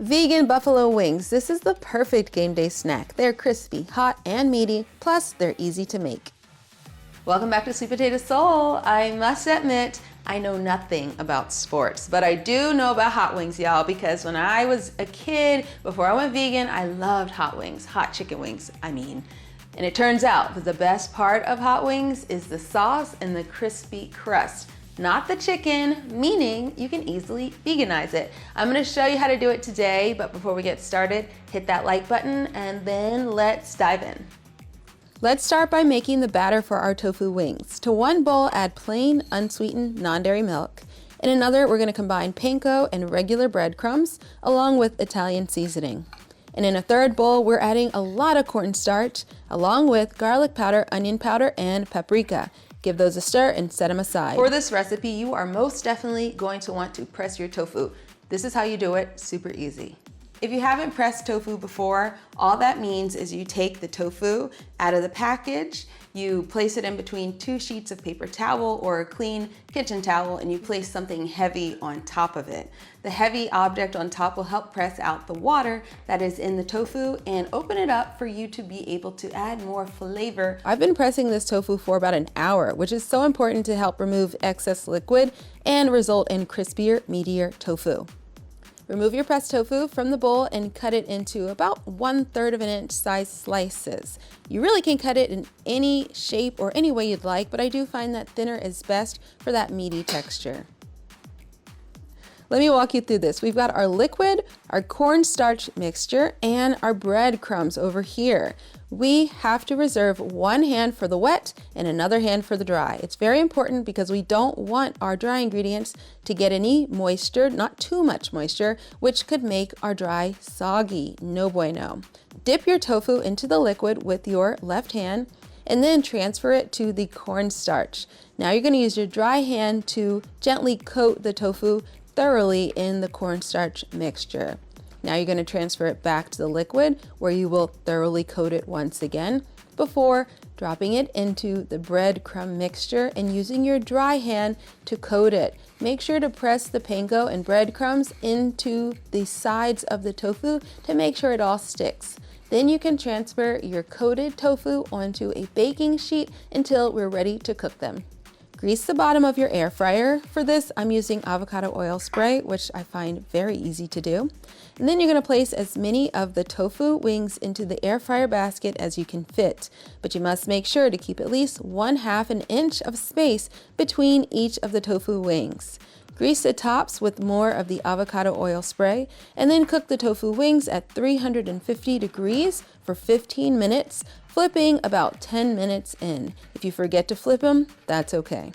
Vegan buffalo wings. This is the perfect game day snack. They're crispy, hot, and meaty, plus they're easy to make. Welcome back to Sweet Potato Soul. I must admit, I know nothing about sports, but I do know about hot wings, y'all, because when I was a kid, before I went vegan, I loved hot wings, hot chicken wings, I mean. And it turns out that the best part of hot wings is the sauce and the crispy crust. Not the chicken, meaning you can easily veganize it. I'm gonna show you how to do it today, but before we get started, hit that like button and then let's dive in. Let's start by making the batter for our tofu wings. To one bowl, add plain, unsweetened, non-dairy milk. In another, we're gonna combine panko and regular breadcrumbs, along with Italian seasoning. And in a third bowl, we're adding a lot of cornstarch, along with garlic powder, onion powder, and paprika. Give those a stir and set them aside. For this recipe, you are most definitely going to want to press your tofu. This is how you do it, super easy. If you haven't pressed tofu before, all that means is you take the tofu out of the package, you place it in between 2 sheets of paper towel or a clean kitchen towel, and you place something heavy on top of it. The heavy object on top will help press out the water that is in the tofu and open it up for you to be able to add more flavor. I've been pressing this tofu for about an hour, which is so important to help remove excess liquid and result in crispier, meatier tofu. Remove your pressed tofu from the bowl and cut it into about 1/3 of an inch size slices. You really can cut it in any shape or any way you'd like, but I do find that thinner is best for that meaty texture. Let me walk you through this. We've got our liquid, our cornstarch mixture, and our breadcrumbs over here. We have to reserve one hand for the wet and another hand for the dry. It's very important because we don't want our dry ingredients to get any moisture, not too much moisture, which could make our dry soggy. No bueno. Dip your tofu into the liquid with your left hand and then transfer it to the cornstarch. Now you're going to use your dry hand to gently coat the tofu thoroughly in the cornstarch mixture. Now you're going to transfer it back to the liquid where you will thoroughly coat it once again before dropping it into the breadcrumb mixture and using your dry hand to coat it. Make sure to press the panko and breadcrumbs into the sides of the tofu to make sure it all sticks. Then you can transfer your coated tofu onto a baking sheet until we're ready to cook them. Grease the bottom of your air fryer. For this, I'm using avocado oil spray, which I find very easy to do. And then you're gonna place as many of the tofu wings into the air fryer basket as you can fit. But you must make sure to keep at least 1/2 an inch of space between each of the tofu wings. Grease the tops with more of the avocado oil spray, and then cook the tofu wings at 350 degrees for 15 minutes, flipping about 10 minutes in. If you forget to flip them, that's okay.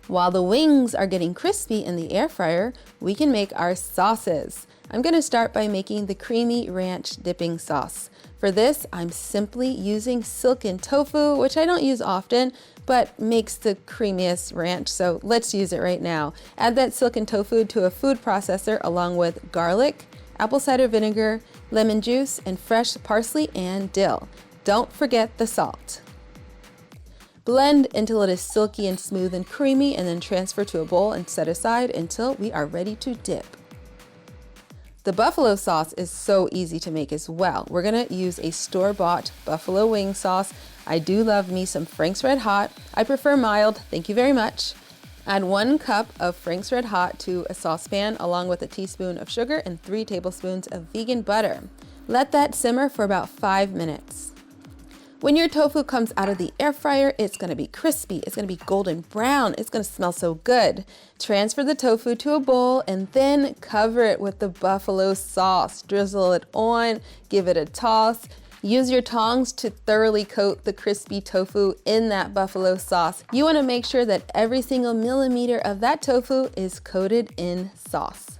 While the wings are getting crispy in the air fryer, we can make our sauces. I'm gonna start by making the creamy ranch dipping sauce. For this, I'm simply using silken tofu, which I don't use often, but makes the creamiest ranch, so let's use it right now. Add that silken tofu to a food processor along with garlic, apple cider vinegar, lemon juice, and fresh parsley and dill. Don't forget the salt. Blend until it is silky and smooth and creamy, and then transfer to a bowl and set aside until we are ready to dip. The buffalo sauce is so easy to make as well. We're gonna use a store-bought buffalo wing sauce. I do love me some Frank's Red Hot. I prefer mild, thank you very much. Add 1 cup of Frank's Red Hot to a saucepan along with a teaspoon of sugar and 3 tablespoons of vegan butter. Let that simmer for about 5 minutes. When your tofu comes out of the air fryer, it's gonna be crispy, it's gonna be golden brown, it's gonna smell so good. Transfer the tofu to a bowl and then cover it with the buffalo sauce. Drizzle it on, give it a toss. Use your tongs to thoroughly coat the crispy tofu in that buffalo sauce. You wanna make sure that every single millimeter of that tofu is coated in sauce.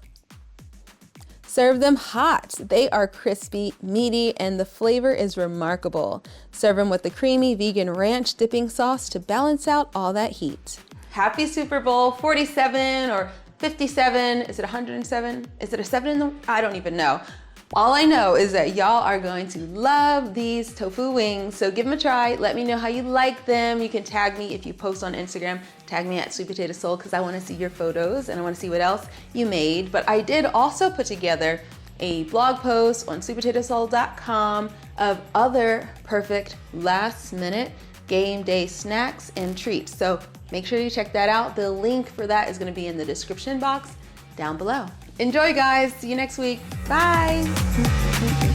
Serve them hot. They are crispy, meaty, and the flavor is remarkable. Serve them with the creamy vegan ranch dipping sauce to balance out all that heat. Happy Super Bowl 47 or 57. Is it 107? Is it a 7 in the? I don't even know. All I know is that y'all are going to love these tofu wings, so give them a try. Let me know how you like them. You can tag me if you post on Instagram. Tag me at Sweet Potato Soul because I want to see your photos and I want to see what else you made. But I did also put together a blog post on sweetpotatosoul.com of other perfect last minute game day snacks and treats. So make sure you check that out. The link for that is going to be in the description box down below. Enjoy, guys. See you next week. Bye.